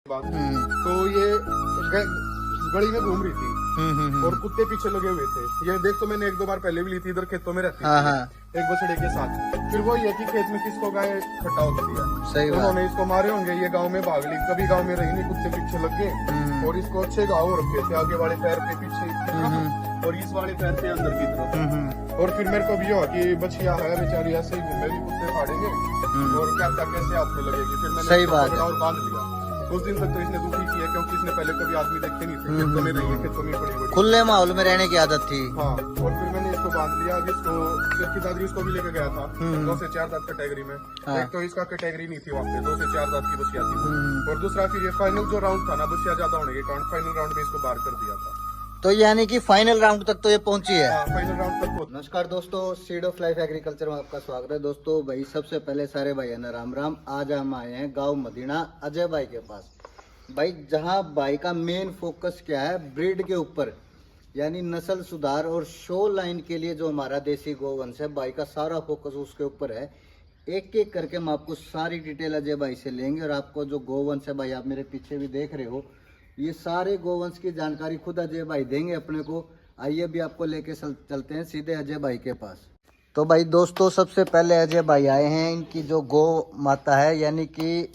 बात तो ये गली में घूम रही थी और कुत्ते पीछे लगे हुए थे। ये देख तो मैंने एक दो बार पहले भी ली थी, इधर खेतों में रहती थी एक बछड़े के साथ। फिर वो ये कि खेत में किसको गाय खट्टा होती है, सही उन्होंने इसको मारे होंगे, ये गांव में भाग ली, कभी गांव में रही नहीं, कुत्ते पीछे लग गए और इसको अच्छे घाव रखे थे, आगे वाले पैर पे पीछे की तरफ और इस वाले पैर पे अंदर की तरफ। और फिर मेरे को भी हुआ कि बछिया है बेचारी ऐसे ही घूमे भी कुत्ते फाड़ेंगे और क्या क्या कैसे हाथ में लगेगी। फिर मैंने सही इसको बात पकड़ा है। और बांध लिया। उस दिन तक तो इसने दुखी किया क्योंकि इसने पहले कभी आदमी देखे नहीं थे, खेतों में रही है, खेतों में बड़ी बड़ी। खुले माहौल में रहने की आदत थी। हाँ, और फिर मैंने इसको बांध लिया। अब इसको इसकी दादी उसको भी लेके गया था 2 से 4 दांत कैटेगरी में। एक तो इसका कैटेगरी नहीं थी वहाँ पे, 2 से 4 दांत की बछिया थी। और दूसरा फिर ये फाइनल जो राउंड था ना, बछिया ज्यादा होने के कारण फाइनल राउंड में इसको बाहर कर दिया था। तो यानी कि फाइनल राउंड तक तो ये पहुंची है। हाँ, फाइनल राउंड तक पहुंच। नमस्कार दोस्तों, सीड ऑफ लाइफ एग्रीकल्चर में आपका स्वागत है। दोस्तों भाई सबसे पहले सारे भाई ना राम राम। आज हम आए हैं गांव मदीना अजय भाई के पास। भाई जहां भाई का मेन फोकस क्या है, ब्रीड के ऊपर, यानी नस्ल सुधार और शो लाइन के लिए जो हमारा देसी गोवंश है, भाई का सारा फोकस उसके ऊपर है। एक एक करके हम आपको सारी डिटेल अजय भाई से लेंगे और आपको जो गोवंश है भाई आप मेरे पीछे भी देख रहे हो, ये सारे गोवंश की जानकारी खुद अजय भाई देंगे अपने को। आइए भी आपको लेके चलते हैं सीधे अजय भाई के पास। तो भाई दोस्तों सबसे पहले अजय भाई आए हैं, इनकी जो गौ माता है, यानी कि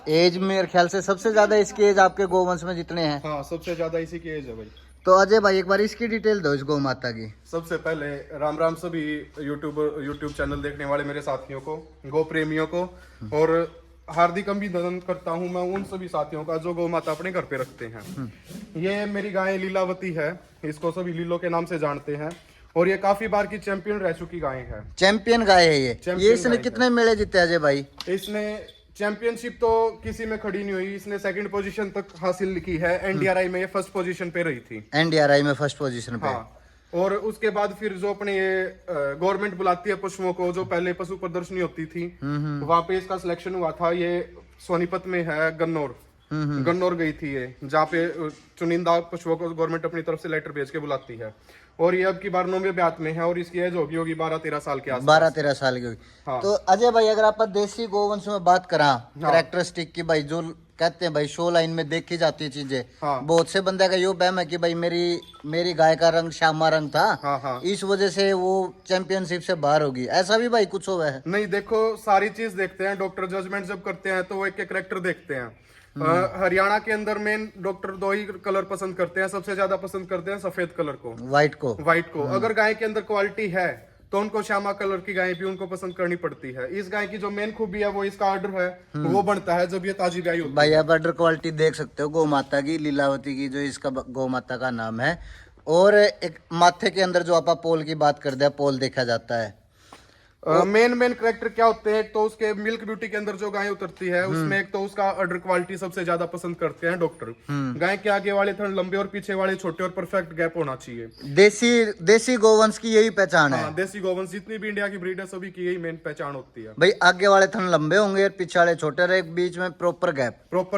एज मेरे ख्याल से सबसे ज्यादा इसकी एज आपके गोवंश में जितने हैं। हाँ, सबसे ज्यादा इसी की एज है भाई। तो अजय भाई एक बार इसकी डिटेल दो इस गौ माता की। सबसे पहले राम राम सभी यूट्यूब चैनल देखने वाले मेरे साथियों को, गौ प्रेमियों को, और हार्दिक अभिनंदन करता हूं मैं उन सभी साथियों का जो गौ माता अपने घर पे रखते हैं। ये मेरी गाय लीलावती है, इसको सभी लीलो के नाम से जानते हैं और ये काफी बार की चैंपियन रह चुकी गाय है। चैंपियन गाय है ये चैंपियन इसने गाय कितने मेले जीते अजय भाई? इसने चैंपियनशिप तो किसी में खड़ी नहीं हुई, इसने सेकंड पोजीशन तक हासिल की है। एनडीआरआई में ये फर्स्ट पोजीशन पे रही थी। एनडीआरआई में फर्स्ट पोजीशन पे। हाँ, और उसके बाद फिर जो अपने ये गवर्नमेंट बुलाती है पशुओं को, जो पहले पशु प्रदर्शनी होती थी वहां पे इसका सिलेक्शन हुआ था। ये सोनीपत में है, गन्नौर गई थी ये, जहाँ पे चुनिंदा पशुओं को गवर्नमेंट अपनी तरफ से लेटर भेज के बुलाती है। और ये अब की बार 9वें ब्यात में है और इसकी एज होगी 12-13 साल के आसपास। 12-13 साल की होगी। हाँ। तो अजय भाई अगर आप देसी गोवंश में बात करा, कैरेक्टरिस्टिक की भाई, जो कहते हैं भाई शो लाइन में देखी जाती है चीजें, हाँ। बहुत से बंदे का यो बहम है कि भाई मेरी गाय का रंग श्यामा रंग था, हाँ। इस वजह से वो चैंपियनशिप से बाहर होगी, ऐसा भी भाई कुछ हुआ है? नहीं, देखो सारी चीज देखते हैं डॉक्टर, जजमेंट जब करते हैं तो वो एक एक करेक्टर देखते हैं। हरियाणा के अंदर मेन डॉक्टर 2 ही कलर पसंद करते हैं, सबसे ज्यादा पसंद करते हैं सफेद कलर को, व्हाइट को। अगर गाय के अंदर क्वालिटी है तो उनको श्यामा कलर की गाय भी उनको पसंद करनी पड़ती है। इस गाय की जो मेन खूबी है वो इसका ऑर्डर है, वो बनता है जब ये ताजी गाय होती है। भाई आप ऑर्डर क्वालिटी देख सकते हो गौ माता की, लीलावती की, जो इसका गौ माता का नाम है। और एक माथे के अंदर जो आप पोल की बात करते हैं, पोल देखा जाता है। मेन करेक्टर क्या होते हैं, तो उसके मिल्क ब्यूटी के अंदर जो गाय उतरती है उसमें एक तो उसका ऑर्डर क्वालिटी सबसे ज्यादा पसंद करते हैं डॉक्टर। गाय के आगे वाले थन लंबे और पीछे वाले छोटे और परफेक्ट गैप होना चाहिए। देसी गोवंश की यही पहचान है। हाँ, देसी गोवंश जितनी भी इंडिया की ब्रीड है सभी की यही मेन पहचान होती है भाई। आगे वाले थन लंबे होंगे और पीछे वाले छोटे, और एक बीच में प्रॉपर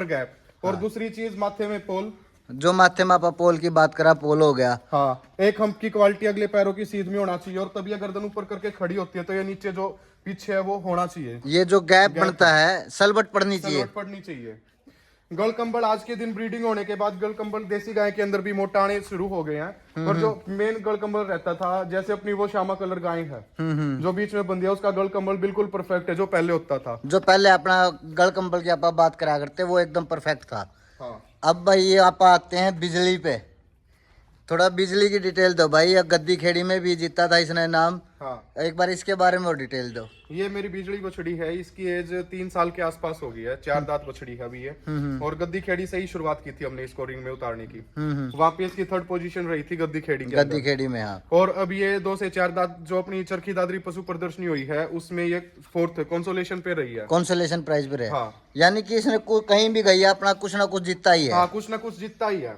गैप। और दूसरी चीज माथे में पोल, जो माथे में आप पोल की बात करा, पोल हो गया। हाँ, एक हम्प की क्वालिटी अगले पैरों की सीध में होना चाहिए और तभी गर्दन ऊपर करके खड़ी होती है तो ये नीचे जो पीछे है वो होना चाहिए। ये जो गैप बनता है, सलवट पड़नी चाहिए। सलवट पड़नी चाहिए। गल कंबल आज के दिन ब्रीडिंग होने के बाद गल कंबल देसी गाय के अंदर भी मोटा आने शुरू हो गए हैं। और जो मेन गल कंबल रहता था, जैसे अपनी वो श्यामा कलर गाय है जो बीच में बंदी है, उसका गल कंबल बिल्कुल परफेक्ट है जो पहले होता था। जो पहले अपना गल कंबल की आप बात करा करते, वो एकदम परफेक्ट था। हाँ। अब भाई ये आप आते हैं बिजली पे, थोड़ा बिजली की डिटेल दो भाई। अब गद्दी खेड़ी में भी जीता था इसने नाम। हाँ, एक बार इसके बारे में और डिटेल दो। ये मेरी बिजली बछड़ी है, इसकी एज 3 साल के आसपास हो गई है, 4 दांत बछड़ी है अभी ये। और गद्दी खेड़ी से ही शुरुआत की थी हमने इसको रिंग में उतारने की। वहाँ पे इसकी 3rd पोजीशन रही थी गद्दी खेड़ी के गद्दी खेड़ी में। हाँ। और अब ये 2 से 4 दांत जो अपनी चरखी दादरी पशु प्रदर्शनी हुई है उसमें ये 4th कंसोलेशन पे रही है, कंसोलेशन प्राइज पे रहे। हाँ। यानी कि इसने कहीं भी गई है अपना कुछ ना कुछ जीतता ही है। हाँ, कुछ ना कुछ जीतता ही है।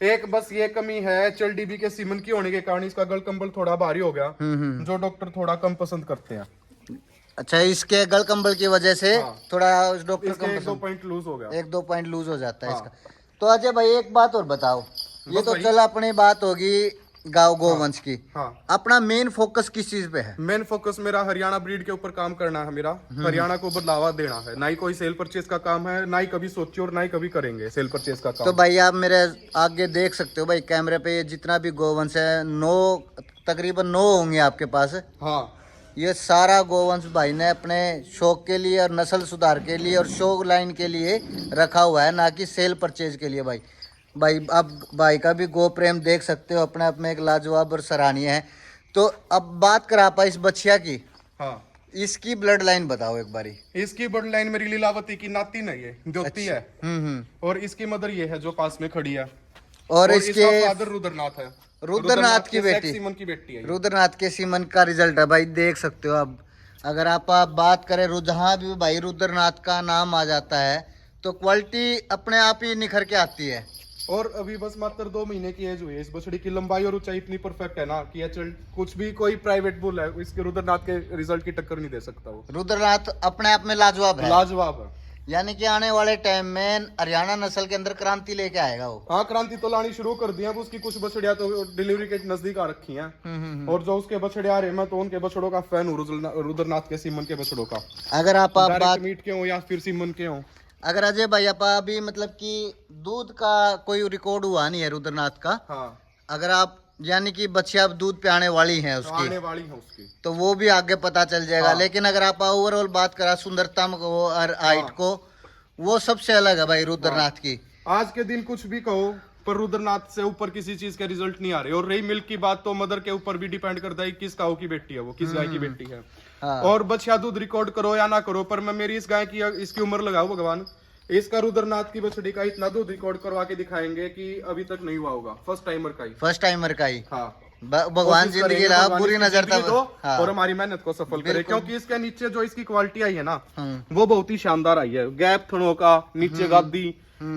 एक बस ये कमी है चल डीबी के सीमन की होने के कारण इसका गल कंबल थोड़ा भारी हो गया, जो डॉक्टर थोड़ा कम पसंद करते हैं। अच्छा, इसके गल कंबल की वजह से थोड़ा डॉक्टर कम 1-2 पॉइंट लूज हो गया, 1-2 पॉइंट लूज हो जाता है हाँ। इसका। तो अजय भाई एक बात और बताओ, ये तो चल अपनी बात होगी गाँव गोवंश की। हाँ। अपना मेन फोकस किस चीज पे है? मेन फोकस मेरा हरियाणा ब्रीड के ऊपर काम करना है मेरा। हरियाणा को बढ़ावा देना है, ना ही कोई सेल परचेज का काम है, ना ही कभी सोची और ना ही कभी करेंगे सेल परचेज का काम। तो भाई आप मेरे आगे देख सकते हो भाई कैमरे पे, ये जितना भी गोवंश है 9 तकरीबन 9 होंगे आपके पास। हाँ। ये सारा गोवंश भाई ने अपने शौक के लिए और नस्ल सुधार के लिए और शो लाइन के लिए रखा हुआ है, ना कि सेल परचेज के लिए। भाई आप भाई का भी गो प्रेम देख सकते हो, अपने आप में एक लाजवाब और सराहनीय है। तो अब बात करा पा इस बछिया की, हाँ। इसकी ब्लड लाइन बताओ एक बारी। इसकी ब्लड लाइन मेरी लीलावती की नाती नहीं है, ज्योति है। और इसकी मदर ये है जो पास में खड़ी है। और इसका इसके फादर रुद्रनाथ है। रुद्रनाथ की के बेटी, सीमन की बेटी है। रुद्रनाथ के सीमन का रिजल्ट है भाई, देख सकते हो। अब अगर आप बात करें जहाँ भी भाई रुद्रनाथ का नाम आ जाता है तो क्वालिटी अपने आप ही निखर के आती है। और अभी बस मात्र 2 महीने की एज हुई है। इस बछड़ी की लंबाई और ऊंचाई इतनी परफेक्ट है ना कि ये चल कुछ भी कोई प्राइवेट बुल है इसके रुद्रनाथ के रिजल्ट की टक्कर नहीं दे सकता। वो रुद्रनाथ अपने आप में लाजवाब है, लाजवाब है। यानी कि आने वाले टाइम में हरियाणा नस्ल के अंदर क्रांति लेके आएगा वो। हाँ, क्रांति तो लानी शुरू कर दी है। अब उसकी कुछ बछड़ियां तो डिलीवरी के नजदीक आ रखी हैं। और जो उसके बछड़े आ रहे हैं, मैं तो उनके बछड़ों का फैन हूँ, रुद्रनाथ के सीमन के बछड़ों का। अगर आप डायरेक्ट बात मीट के हो या फिर सीमन के हो। अगर अजय भाई आप अभी मतलब कि दूध का कोई रिकॉर्ड हुआ नहीं है रुद्रनाथ का। हाँ। अगर आप यानी कि बच्चियां अब दूध पे आने वाली हैं उसकी, आने वाली है उसकी, तो वो भी आगे पता चल जाएगा। हाँ। लेकिन अगर आप ओवरऑल बात करा सुंदरता को और हाइट को, वो सबसे अलग है भाई रुद्रनाथ की। आज के दिन कुछ भी कहो पर रुद्रनाथ से ऊपर किसी चीज के रिजल्ट नहीं आ रहे। और रही मिल्क की बात, तो मदर के ऊपर भी डिपेंड करता है किस काऊ की बेटी है वो, किस गाय की बेटी है। हाँ। और बछिया दूध रिकॉर्ड करो या ना करो, पर मैं मेरी इस गाय की इसकी उम्र लगाओ भगवान, इसका रुद्रनाथ की बछड़ी का इतना दूध रिकॉर्ड करवा के दिखाएंगे कि अभी तक नहीं हुआ होगा। फर्स्ट टाइमर का ही। हाँ। भगवान कोशिश जिंदगी करेंगे, ला भगवान बुरी इसकी नजर जिंदगी तब दो हाँ। और हमारी मेहनत को सफल करे। बिल्कुल। क्योंकि इसके नीचे जो इसकी क्वालिटी आई है ना, वो बहुत ही शानदार आई है। गैप थनों का, नीचे गादी,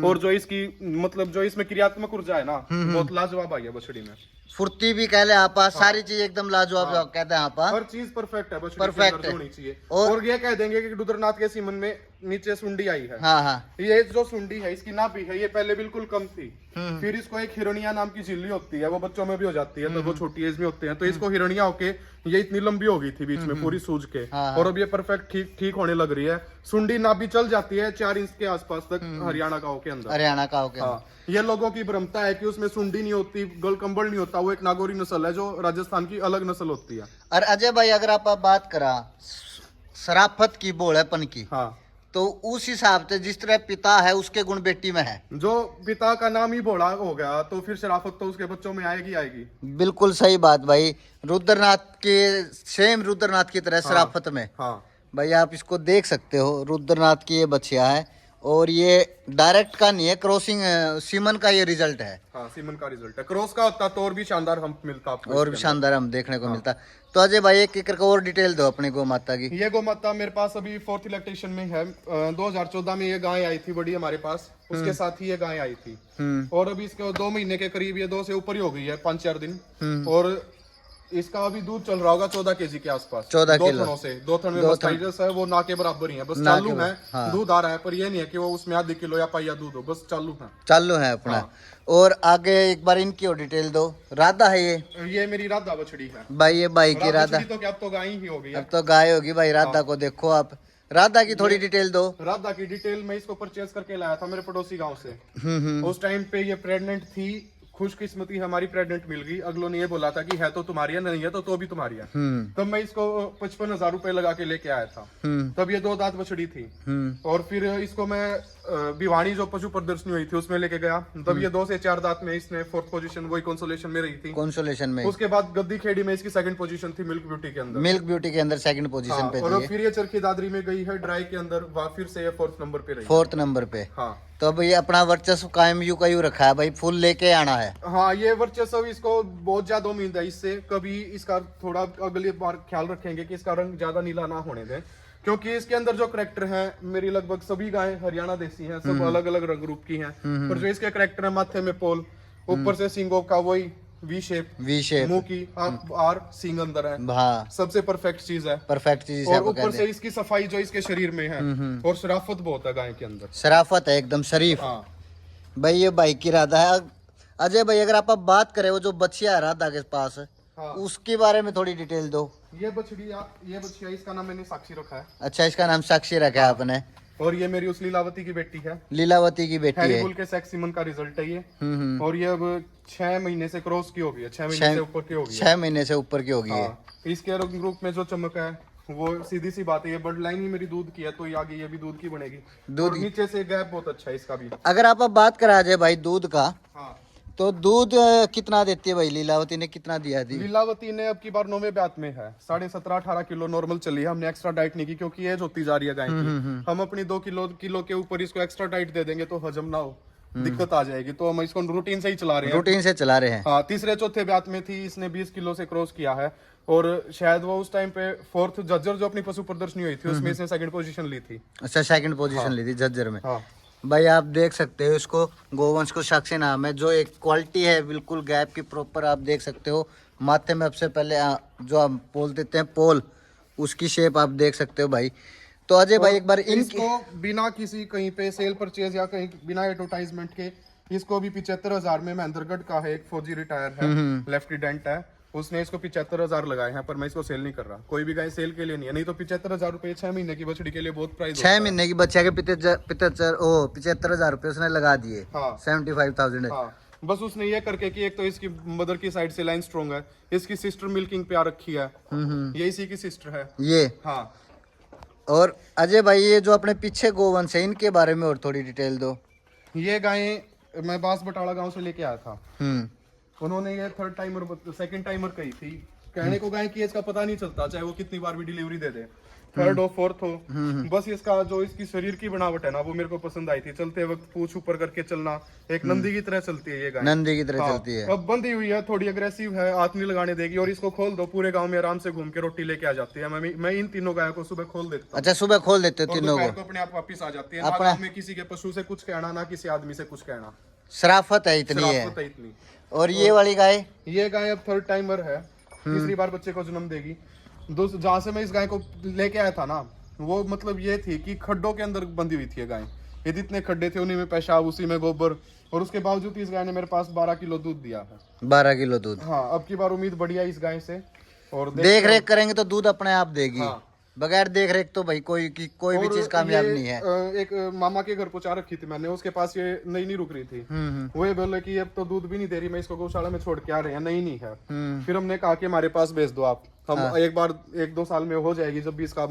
और जो इसकी मतलब जो इसमें क्रियात्मक ऊर्जा है ना, बहुत लाजवाब आई है बछड़ी में। फुर्ती भी कह ले आप, सारी चीज एकदम लाजवाब कहते हैं आप। हर चीज परफेक्ट है, बछड़ी परफेक्ट के अंदर होनी चाहिए। और- और ये कह देंगे कि रुद्रनाथ के सीमन में नीचे सुंडी आई है। हाँ हाँ। ये जो सुंडी है इसकी नाभि है, ये पहले बिल्कुल कम थी। फिर इसको एक हिरणिया नाम की झिल्ली होती है, वो बच्चों में भी हो जाती है, तो वो छोटी एज में होते हैं। तो इसको हिरणिया होके ये इतनी लंबी हो गई थी बीच में पूरी सूज के। हाँ। और अब ये परफेक्ट ठीक होने लग रही है। सुंडी नाभि चल जाती है 4 इंच के आसपास तक हरियाणा गाँव के अंदर। हरियाणा का हो गया। हाँ। ये लोगों की भ्रमता है कि उसमें सुंडी नहीं होती, गलकंबल नहीं होता। वो एक नागौरी नस्ल है जो राजस्थान की अलग नस्ल होती है। और अजय भाई अगर आप बात करा शराफत की, बोलेपन की, हाँ। तो उस हिसाब से जिस तरह पिता है उसके गुण बेटी में है। जो पिता का नाम ही भोला हो गया तो फिर शराफत तो उसके बच्चों में आएगी आएगी। बिल्कुल सही बात भाई। रुद्रनाथ के सेम रुद्रनाथ की तरह शराफत में। हाँ। भाई आप इसको देख सकते हो, रुद्रनाथ की ये बच्चिया है और ये डायरेक्ट का नहीं है, क्रॉसिंग सीमन का ये रिजल्ट है। हाँ, सीमन का रिजल्ट है। क्रॉस का होता तो और भी शानदार हम मिलता आपको। और भी शानदार हम देखने को मिलता। तो अजय भाई एक एक करके और डिटेल दो अपने गौ माता की। ये गौ माता मेरे पास अभी 4th इलेक्ट्रेशन में है। 2014 में ये गाय आई थी बड़ी हमारे पास, उसके साथ ही ये गाय आई थी। और अभी इसके 2 महीने के करीब, ये 2 से ऊपर ही हो गई है, 5-4 दिन। और इसका अभी दूध चल रहा होगा 14 केजी के आसपास। 14 दो किलो थनों से, 2 थन में बस टाइटस है, वो ना के बराबर ही है। बस चालू है, हाँ। दूध आ रहा है, पर ये नहीं है कि वो उसमें आधे किलो या पाइया दूध हो, बस चालू है। चालू है अपना। हाँ। और आगे एक बार इनकी और डिटेल दो। राधा है ये मेरी राधा बछड़ी है भाई, ये भाई की राधा। बछड़ी तो क्या, अब तो गाय ही हो गई है। अब तो गाय होगी भाई। राधा को देखो आप, राधा की थोड़ी डिटेल दो। राधा की डिटेल मैं इसको परचेज करके लाया था मेरे पड़ोसी गांव से। उस टाइम पे ये प्रेग्नेंट थी। खुशकिस्मती हमारी प्रेग्नेंट मिल गई। अगलों ने ये बोला था कि है तो तुम्हारी है, नहीं है तो भी तुम्हारी है। तब मैं इसको 55,000 रुपए लगा के लेके आया था। तब ये 2 दांत बछड़ी थी। और फिर इसको मैं भिवानी जो पशु प्रदर्शनी हुई थी उसमें लेके गया। तब ये 2 से 4 दांत में इसने 4th पोजीशन, वही कंसोलेशन में रही थी। कंसोलेशन में। उसके बाद गद्दी खेड़ी में इसकी 2nd पोजीशन थी मिल्क ब्यूटी के अंदर। मिल्क ब्यूटी के अंदर 2nd पोजीशन पे और थी। फिर ये चरखी दादरी में गई है ड्राई के अंदर, फिर से ये 4th नंबर पे रही। 4th नंबर पे। हाँ। तो अब ये अपना वर्चस्व कायम यू का यू रखा है भाई, फुल लेके आना है। हाँ, ये वर्चस्व इसको बहुत ज्यादा उम्मीद है इससे। कभी इसका थोड़ा अगली बार ख्याल रखेंगे कि इसका रंग ज्यादा नीला ना होने दें, क्योंकि इसके अंदर जो करैक्टर है, मेरी लगभग सभी गायें हरियाणा देसी हैं, सब अलग अलग रंग रूप की हैं। पर जो इसके करैक्टर है, माथे में पोल, ऊपर से सिंगों का वही वी शेप, मुंह की आर सींग अंदर है। हाँ, सबसे परफेक्ट चीज है। परफेक्ट चीज और ऊपर से इसकी सफाई जो इसके शरीर में है, और शराफत बहुत है गाय के अंदर। शराफत है एकदम शरीफ। हाँ भाई ये भाई की राधा है। अजय भाई अगर आप बात करें वो जो बच्चिया है राधा के पास हाँ। उसके बारे में थोड़ी डिटेल दो। ये बछिया इसका नाम मैंने साक्षी रखा है। अच्छा, इसका नाम साक्षी रखा है आपने। और ये मेरी उस लीलावती की बेटी है। लीलावती की बेटी है। हैरीबुल के सेक्स सीमन का रिजल्ट है ये। और ये अब 6 महीने से क्रॉस की होगी है, 6 महीने से ऊपर की होगी है। 6 महीने से ऊपर की होगी है। हाँ। इसके ग्रुप में जो चमक है वो सीधी सी बात है, ये ब्लड लाइन ही मेरी दूध की है तो ये आगे ये भी दूध की बनेगी। दूध और नीचे से गैप बहुत अच्छा है इसका भी। अगर आप बात करा जाए भाई दूध का, हाँ। तो दूध कितना देती है भाई? लीलावती ने कितना दिया थी? लीलावती ने अब की बार 9वें ब्यात में है 17.5-18 किलो नॉर्मल चली है। हमने एक्स्ट्रा डाइट नहीं की क्योंकि एज होती जा रही है गाय की। हम अपनी 2 किलो के ऊपर इसको एक्स्ट्रा डाइट दे देंगे तो हजम ना हो, दिक्कत आ जाएगी, तो हम इसको रूटीन से ही चला रहे हैं। रूटीन से चला रहे हैं। हाँ, तीसरे चौथे ब्यात में थी, इसने 20 किलो से क्रॉस किया है। और शायद वो उस टाइम पे 4th जज्जर जो अपनी पशु प्रदर्शनी हुई थी उसमें इसने 2nd पोजीशन ली थी। अच्छा, 2nd पोजीशन ली थी झज्जर में। हाँ। भाई आप देख सकते हो इसको, गोवंश को साक्षी नाम है, जो एक क्वालिटी है बिल्कुल गैप की प्रॉपर आप देख सकते हो। माथे में सबसे पहले जो हम पोल देते हैं पोल, उसकी शेप आप देख सकते हो भाई। तो अजय भाई एक बार इसको बिना किसी कहीं पे सेल परचेज या कहीं बिना एडवर्टाइजमेंट के इसको भी 75,000 में महेंद्रगढ़ का है, एक फौजी रिटायर है, लेफ्टिनेंट है, उसने इसको 75,000 लगाए हैं, पर मैं इसको सेल नहीं कर रहा। कोई भी गाय सेल के लिए नहीं है, नहीं तो 75,000 रुपए 6 महीने की बछड़ी के लिए बहुत प्राइस। 6 महीने की बच्चे के 75,000 रुपए उसने लगा दिए। हाँ। 75,000। हाँ, बस उसने ये करके कि एक तो इसकी मदर की साइड से लाइन स्ट्रॉन्ग है, इसकी सिस्टर मिल्किंग पे आ रखी है, ये इसी की सिस्टर है ये। हाँ। और अजय भाई ये जो अपने पीछे गोवंश है इनके बारे में और थोड़ी डिटेल दो। ये गायें मैं बांस बटाला गांव से लेके आया था। उन्होंने ये 3rd टाइमर 2nd टाइमर कही थी। कहने को गाय की एज का पता नहीं चलता, चाहे वो कितनी बार भी डिलीवरी दे दे, 3rd हो 4th हो, बस इसका जो इसकी शरीर की बनावट है ना वो मेरे को पसंद आई थी। चलते वक्त पूछ ऊपर करके चलना, एक नंदी की तरह चलती है ये गाय। नंदी की तरह हाँ, चलती है। अब बंधी हुई है, थोड़ी अग्रेसिव है, हाथ नहीं लगाने देगी। और इसको खोल दो, पूरे गांव में आराम से घूम के रोटी लेके आ जाती है। मैं इन तीनों गायों को सुबह खोल देता हूं। अच्छा, सुबह खोल देते हो और तीनों दोपहर को? को अपने आप वापिस आ जाती है। ना गांव में किसी के पशु से कुछ कहना, ना किसी आदमी से कुछ कहना। शराफत है इतनी है। शराफत है इतनी। और ये वाली गाय? ये गाय अब 3rd टाइमर है, तीसरी बार बच्चे को जन्म देगी। जहाँ से मैं इस गाय को लेके आया था ना, वो मतलब ये थी कि खड्डों के अंदर बंधी हुई थी ये गाय। ये जितने खड्डे थे उन्हीं में पेशाब, उसी में गोबर, और उसके बावजूद इस गाय ने मेरे पास 12 किलो दूध दिया है। 12 किलो दूध। हाँ, अब की बार उम्मीद बढ़िया इस गाय से। और देख रेख करेंगे तो दूध अपने आप देगी। हाँ। बगैर देख रेख तो भाई कोई भी चीज कामयाब नहीं है। एक मामा के घर पहुंचा रखी थी मैंने, उसके पास ये नहीं रुक रही थी। वो ये बोले कि अब तो दूध भी नहीं दे रही, मैं इसको गौशाला में छोड़ के आ रहे हैं। नहीं है। फिर हमने कहा कि हमारे पास भेज दो आप, हम एक बार 1-2 साल में हो जाएगी जब भी इसका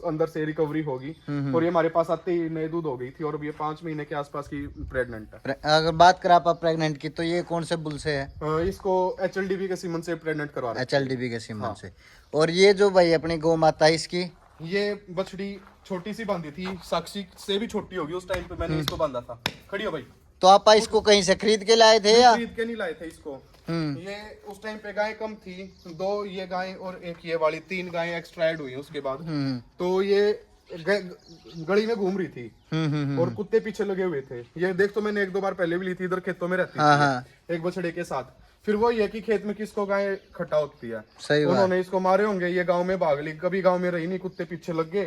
अंदर से रिकवरी होगी। और ये हमारे पास आते ही नए दूध हो गई थी, और अब ये 5 महीने के आसपास की प्रेग्नेंट है। अगर बात करें आप प्रेग्नेंट की, तो ये कौन से बुल से है? इसको HLDB के सीमन से प्रेग्नेंट करवा रहे हैं। HLDB के सीमन से। और ये जो भाई अपनी गौ माता इसकी, ये बछड़ी छोटी सी बांधी थी, साक्षी से भी छोटी होगी उस टाइम पे मैंने इसको बांधा था। खड़ी हो भाई। तो आप इसको कहीं से खरीद के लाए थे या? खरीद के नहीं लाए थे इसको। ये उस टाइम पे गाय कम थी, 2 ये गाय और एक ये वाली, 3 गायें एक्स्ट्रा ऐड हुई उसके बाद। तो ये गली में घूम रही थी और कुत्ते पीछे लगे हुए थे। ये देख तो मैंने 1-2 बार पहले भी ली थी, इधर खेतों में रहती थी एक बछड़े के साथ। फिर वो ये कि खेत में किसको गाय खट्टा होती है, सही बात। उन्होंने इसको मारे होंगे, ये गांव में भाग ली, कभी गांव में रही नहीं, कुत्ते पीछे लग गए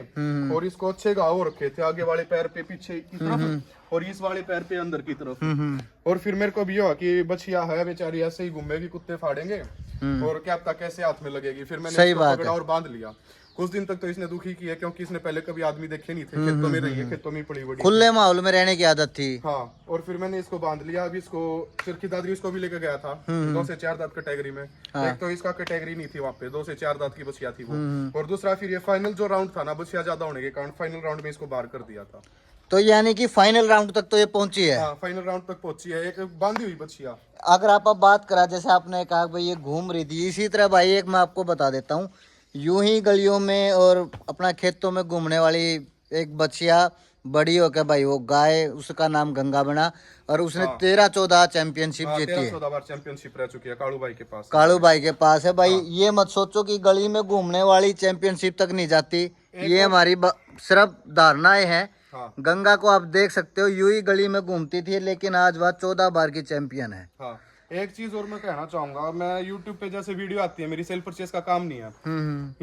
और इसको अच्छे घाव हो रखे थे, आगे वाले पैर पे पीछे की तरफ और इस वाले पैर पे अंदर की तरफ। और फिर मेरे को भी हुआ कि बछिया है बेचारी, ऐसे ही घूमेगी, कुत्ते फाड़ेंगे और क्या पता कैसे हाथ में लगेगी। फिर मैंने इसको पकड़ा और बांध लिया। कुछ दिन तक तो इसने दुखी किया क्योंकि इसने पहले कभी आदमी देखे नहीं थे, खेतों में रही है, खेतों में पड़ी बड़ी, खुले माहौल में रहने की आदत थी। हाँ, और फिर मैंने इसको बांध लिया। अभी इसको चिरखी दादरी उसको भी लेके गया था 2 से 4 दांत कैटेगरी में। एक तो इसका कैटेगरी नहीं थी वहाँ पे, 2 से 4 दांत की बछिया थी वो। और दूसरा फिर ये फाइनल जो राउंड था ना, बछिया ज्यादा होने के कारण फाइनल राउंड में इसको बाहर कर दिया था। तो यानी कि फाइनल राउंड तक तो ये पहुंची है। हाँ, फाइनल राउंड तक पहुंची है, एक बांधी हुई बछिया। अगर आप अब बात करा, जैसे आपने कहा भाई ये घूम रही थी, इसी तरह भाई एक मैं आपको बता देता हूँ, यूं ही गलियों में और अपना खेतों में घूमने वाली एक बछिया बड़ी होकर भाई वो गाय, उसका नाम गंगा बना और उसने 13-14 चैंपियनशिप जीती है। 13-14 बार चैंपियनशिप रह चुकी है कालू भाई के पास। कालू भाई के पास है भाई। ये मत सोचो कि गली में घूमने वाली चैंपियनशिप तक नहीं जाती, ये हमारी सिर्फ धारणाएं हैं। हाँ। गंगा को आप देख सकते हो, यूं ही गली में घूमती थी, लेकिन आज वह 14 बार की चैंपियन है। हाँ। एक चीज और मैं कहना चाहूंगा, मैं YouTube पे जैसे वीडियो आती है, मेरी सेल परचेज का काम नहीं है।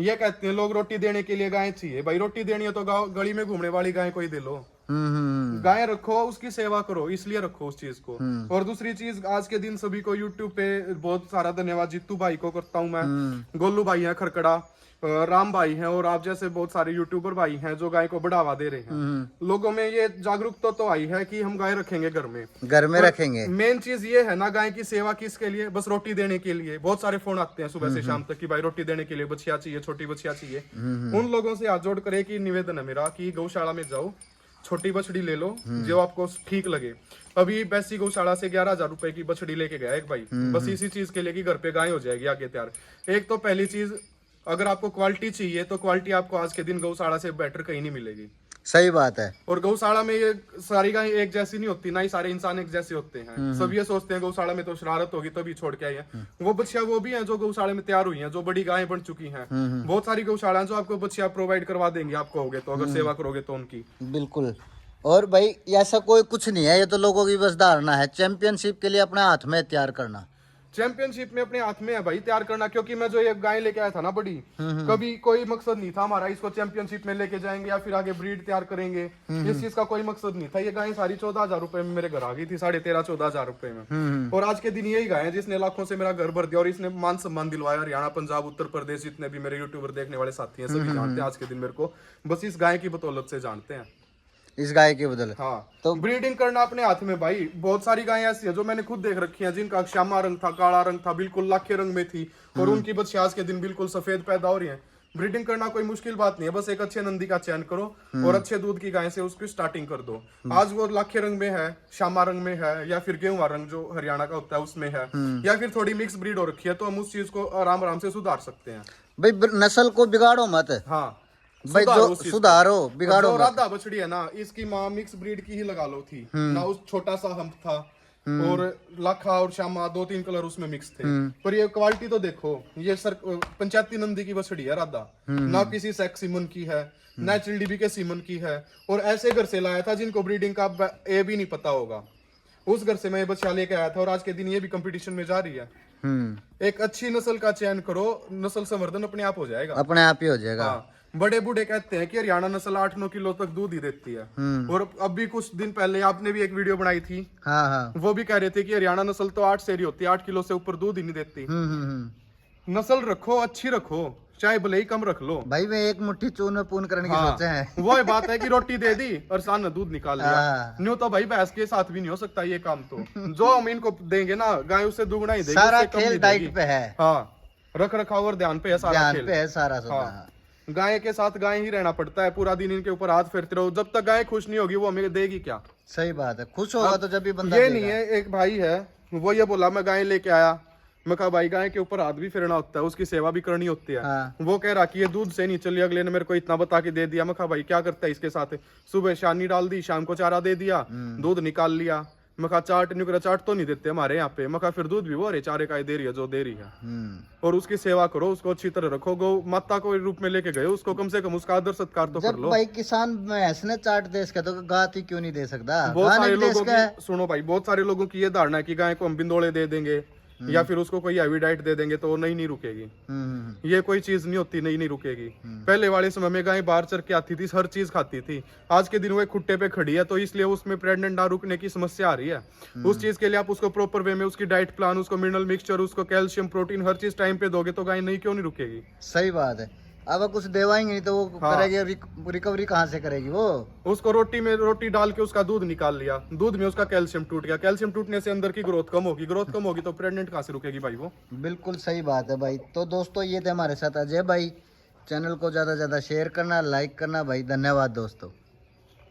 ये कहते हैं लोग रोटी देने के लिए गाय चाहिए, भाई रोटी देनी है तो गली में घूमने वाली गाय को ही दे लो। गाय रखो, उसकी सेवा करो, इसलिए रखो उस चीज को। और दूसरी चीज, आज के दिन सभी को यूट्यूब पे बहुत सारा धन्यवाद जीतू भाई को करता हूँ मैं, गोलू भाई है खरकड़ा, राम भाई हैं, और आप जैसे बहुत सारे यूट्यूबर भाई हैं जो गाय को बढ़ावा दे रहे हैं। लोगों में ये जागरूकता तो आई है कि हम गाय रखेंगे घर में रखेंगे। मेन चीज ये है ना, गाय की सेवा किसके लिए, बस रोटी देने के लिए। बहुत सारे फोन आते हैं सुबह से शाम तक कि भाई रोटी देने के लिए बछिया चाहिए, छोटी बछिया चाहिए। उन लोगों से हाथ जोड़ कर एक ही निवेदन है मेरा कि गौशाला में जाओ, छोटी बछड़ी ले लो जो आपको ठीक लगे। अभी बैसी गौशाला से 11,000 रुपए की बछड़ी लेके गया एक भाई, बस इसी चीज के लिए कि घर पे गाय हो जाएगी आगे तैयार। एक तो पहली चीज, अगर आपको क्वालिटी चाहिए तो क्वालिटी आपको आज के दिन गौशाला से बेटर कहीं नहीं मिलेगी। सही बात है। और गौशाला में ये सारी गाय एक जैसी नहीं होती, ना ही सारे इंसान एक जैसे होते हैं। सब ये सोचते हैं गौशाला में तो शरारत होगी तभी छोड़ के आए हैं। वो बच्चियां वो भी हैं जो गौशाला में तैयार हुई हैं, जो बड़ी गायें बन चुकी हैं। बहुत सारी गौशाला जो आपको बच्चियां प्रोवाइड करवा देंगे, आपको होगे तो, अगर सेवा करोगे तो उनकी। बिल्कुल। और भाई ऐसा कोई कुछ नहीं है, ये तो लोगों की बस धारणा है। चैंपियनशिप के लिए अपने हाथ में तैयार करना, चैंपियनशिप में अपने हाथ में है भाई तैयार करना। क्योंकि मैं जो ये गाय लेके आया था ना बड़ी, कभी कोई मकसद नहीं था हमारा इसको चैंपियनशिप में लेके जाएंगे या फिर आगे ब्रीड तैयार करेंगे, इस चीज का कोई मकसद नहीं था। ये गाय सारी 14,000 रुपए में मेरे घर आ गई थी, 13,500-14,000 रुपए में। और आज के दिन यही गाय है जिसने लाखों से मेरा घर भर दिया और इसने मान सम्मान दिलवाया। हरियाणा, पंजाब, उत्तर प्रदेश, जितने भी मेरे यूट्यूबर देखने वाले साथी हैं सभी जानते हैं आज के दिन मेरे को, बस इस गाय की बदौलत से जानते हैं, इस गाय के बदले। हाँ, तो ब्रीडिंग करना अपने हाथ में भाई। बहुत सारी गायें ऐसी हैं जो मैंने खुद देख रखी हैं जिनका श्यामा रंग था, काला रंग था, बिल्कुल लाखे रंग में थी, और उनकी बच्चियां आज के दिन बिल्कुल सफेद पैदा हो रही हैं। ब्रीडिंग करना कोई मुश्किल बात नहीं है, बस एक अच्छे नंदी का चयन करो और अच्छे दूध की गाय से उसकी स्टार्टिंग कर दो। आज वो लाखे रंग में है, श्यामा रंग में है, या फिर गेहुआ रंग जो हरियाणा का होता है उसमें है, या फिर थोड़ी मिक्स ब्रीड हो रखी है, तो हम उस चीज को आराम आराम से सुधार सकते हैं भाई। नस्ल को बिगाड़ो मत। हाँ भाई, जो सुधारो, बिगाड़ो मत। राधा बछड़ी है ना, इसकी माँ मिक्स ब्रीड की ही लगा लो थी ना, उस छोटा सा हम्प था और लाखा और श्यामा 2-3 कलर उसमें मिक्स थे। पर ये क्वालिटी तो देखो, ये पंचायती नंदी की बछड़ी है राधा, ना किसी सेक्स सीमन की है, नेचुरल डीबी के सीमन की है। और ऐसे घर से लाया था जिनको ब्रीडिंग का ए भी नहीं पता होगा, उस घर से मैं ये बच्चा लेके आया था। और आज के दिन ये भी कंपटीशन में जा रही है। एक अच्छी नस्ल का चयन करो, नस्ल संवर्धन अपने आप हो जाएगा, अपने आप ही हो जाएगा। हाँ। बड़े बूढ़े कहते हैं कि हरियाणा नस्ल 8-9 किलो तक दूध ही देती है। और अभी कुछ दिन पहले आपने भी एक वीडियो बनाई थी, हाँ। वो भी कह रहे थे कि हरियाणा नस्ल तो 8 सेरी होती है, 8 किलो से ऊपर दूध ही नहीं देती। नस्ल रखो, अच्छी रखो, चाहे भले ही कम रख लो भाई। मैं एक मुट्ठी चून में पून करने की सोचे हैं। वो बात है कि रोटी दे दी और सान ने दूध निकाल लिया। न्यू तो भाई भैंस के साथ भी नहीं हो सकता ये काम। तो जो हम इनको देंगे ना, गाय उससे दुगना ही देगी। सारा खेल डाइट पे है। हाँ, रख रखाव और ध्यान पे है सारा खेल, पे है सारा। हाँ। गाय के साथ गाय ही रहना पड़ता है, पूरा दिन इनके ऊपर हाथ फेरते रहो। जब तक गाय खुश नहीं होगी वो हमें देगी क्या। सही बात है, खुश होगा तो जब भी बंदा ये नहीं है। एक भाई है, वो ये बोला मैं गाय लेके आया, मैं कहा भाई गाय के ऊपर हाथ भी फेरना होता है, उसकी सेवा भी करनी होती है। हाँ। वो कह रहा कि ये दूध से नहीं चली, अगले ने मेरे को इतना बता के दे दिया। मैं कहा भाई क्या करता है इसके साथ, सुबह शानी डाल दी, शाम को चारा दे दिया, दूध निकाल लिया। मैं कहा चाट न्यूकरा चाट तो नहीं देते हमारे यहाँ पे। मैं कहा फिर दूध भी वो अरे चारे का दे रही है जो दे रही है। और उसकी सेवा करो, उसको अच्छी तरह रखो। गौ माता को रूप में लेके गए, उसको कम से कम उसका आदर सत्कार तो कर लो। भाई किसान भैंस ने चाट दे इसका तो गाय ही क्यों नहीं दे सकता। बहुत सारे लोगों की सुनो भाई, बहुत सारे लोगों की ये धारणा है कि गाय को हम बिंदोले दे देंगे या फिर उसको कोई हैवी डाइट दे देंगे तो वो नहीं रुकेगी। ये कोई चीज नहीं होती, नहीं रुकेगी। पहले वाले समय में गाय बाहर चर के आती थी, हर चीज खाती थी। आज के दिन वो खुट्टे पे खड़ी है तो इसलिए उसमें प्रेग्नेंट ना रुकने की समस्या आ रही है। उस चीज के लिए आप उसको प्रॉपर वे में उसकी डाइट प्लान, उसको मिनरल मिक्सचर, उसको कैल्शियम, प्रोटीन, हर चीज टाइम पे दोगे तो गाय नहीं क्यों नहीं रुकेगी। सही बात है। अब कुछ देवाएंगे नहीं तो वो करेगी, रिकवरी कहाँ से करेगी वो। उसको रोटी में रोटी डाल के उसका दूध निकाल लिया, दूध में उसका कैल्शियम टूट गया, कैल्शियम टूटने से अंदर की ग्रोथ कम होगी, ग्रोथ कम होगी तो प्रेग्नेंट कहाँ से रुकेगी भाई वो। बिल्कुल सही बात है भाई। तो दोस्तों ये थे हमारे साथ अजय भाई। चैनल को ज्यादा से ज्यादा शेयर करना, लाइक करना भाई। धन्यवाद दोस्तों।